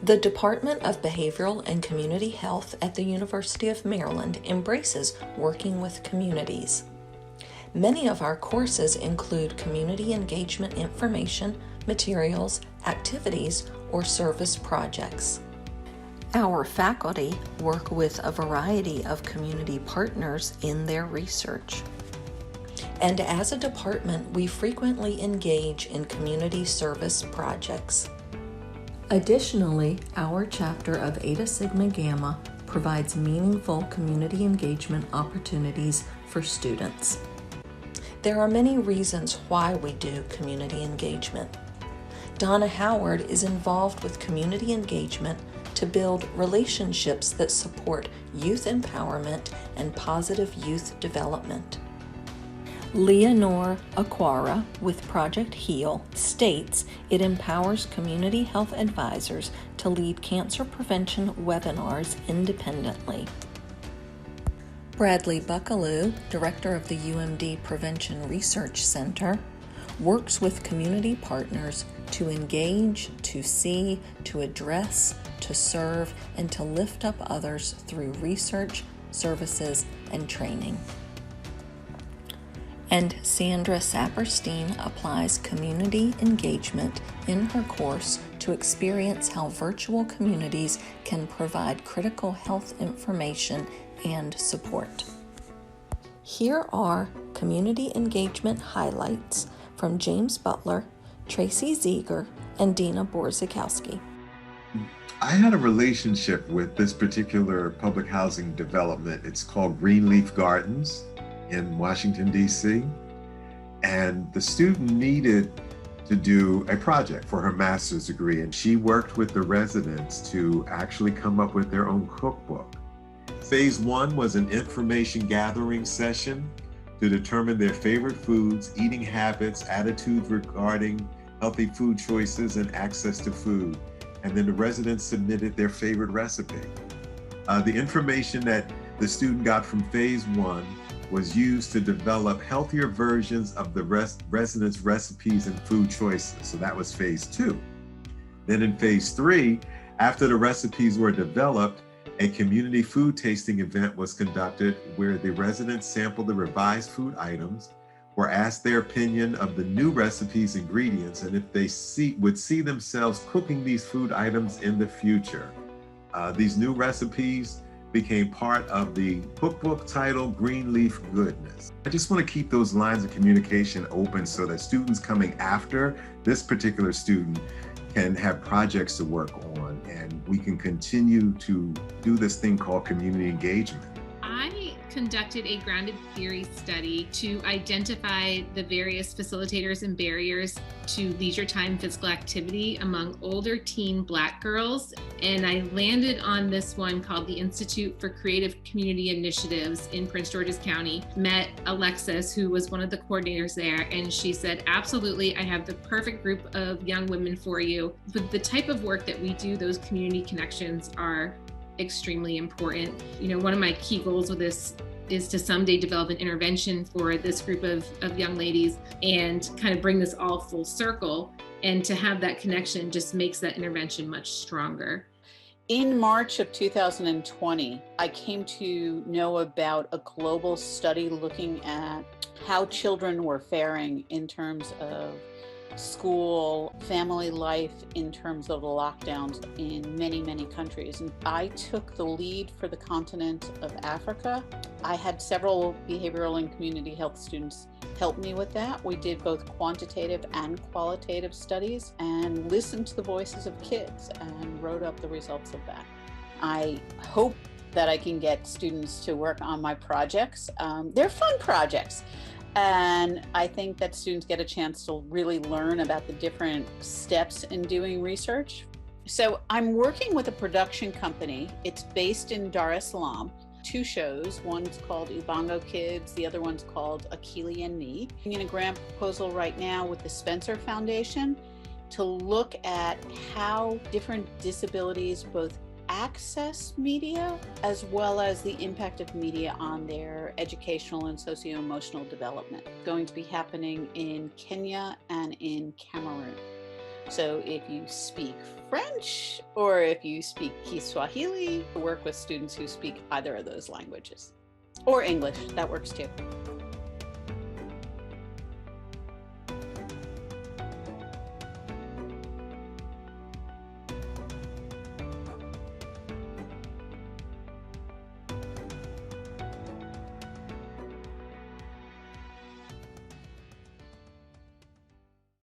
The Department of Behavioral and Community Health at the University of Maryland embraces working with communities. Many of our courses include community engagement information, materials, activities, or service projects. Our faculty work with a variety of community partners in their research. And as a department, we frequently engage in community service projects. Additionally, our chapter of Eta Sigma Gamma provides meaningful community engagement opportunities for students. There are many reasons why we do community engagement. Donna Howard is involved with community engagement to build relationships that support youth empowerment and positive youth development. Leonore Aquara with Project HEAL states it empowers community health advisors to lead cancer prevention webinars independently. Bradley Buckaloo, director of the UMD Prevention Research Center, works with community partners to engage, to see, to address, to serve, and to lift up others through research, services, and training. And Sandra Saperstein applies community engagement in her course to experience how virtual communities can provide critical health information and support. Here are community engagement highlights from James Butler, Tracy Ziegler, and Dina Borzakowski. I had a relationship with this particular public housing development. It's called Greenleaf Gardens in Washington, D.C. And the student needed to do a project for her master's degree, and she worked with the residents to actually come up with their own cookbook. Phase 1 was an information gathering session to determine their favorite foods, eating habits, attitudes regarding healthy food choices, and access to food. And then the residents submitted their favorite recipe. The information that the student got from phase 1 was used to develop healthier versions of the residents' recipes and food choices. So that was phase 2. Then in phase 3, after the recipes were developed, a community food tasting event was conducted where the residents sampled the revised food items, were asked their opinion of the new recipes' ingredients, and if they would see themselves cooking these food items in the future. These new recipes became part of the cookbook titled Greenleaf Goodness. I just want to keep those lines of communication open so that students coming after this particular student can have projects to work on, and we can continue to do this thing called community engagement. I conducted a grounded theory study to identify the various facilitators and barriers to leisure time physical activity among older teen Black girls. And I landed on this one called the Institute for Creative Community Initiatives in Prince George's County. Met Alexis, who was one of the coordinators there, and she said, absolutely, I have the perfect group of young women for you. But the type of work that we do, those community connections are extremely important. You know, one of my key goals with this is to someday develop an intervention for this group of young ladies and kind of bring this all full circle. And to have that connection just makes that intervention much stronger. In March of 2020, I came to know about a global study looking at how children were faring in terms of school, family life, in terms of the lockdowns in many, many countries. And I took the lead for the continent of Africa. I had several behavioral and community health students help me with that. We did both quantitative and qualitative studies and listened to the voices of kids and wrote up the results of that. I hope that I can get students to work on my projects. They're fun projects. And I think that students get a chance to really learn about the different steps in doing research. So I'm working with a production company. It's based in Dar es Salaam. 2 shows. One's called Ubongo Kids. The other one's called Akili and Me. I'm in a grant proposal right now with the Spencer Foundation to look at how different disabilities both access media as well as the impact of media on their educational and socio-emotional development. It's going to be happening in Kenya and in Cameroon. So if you speak French or if you speak Kiswahili, work with students who speak either of those languages. Or English, that works too.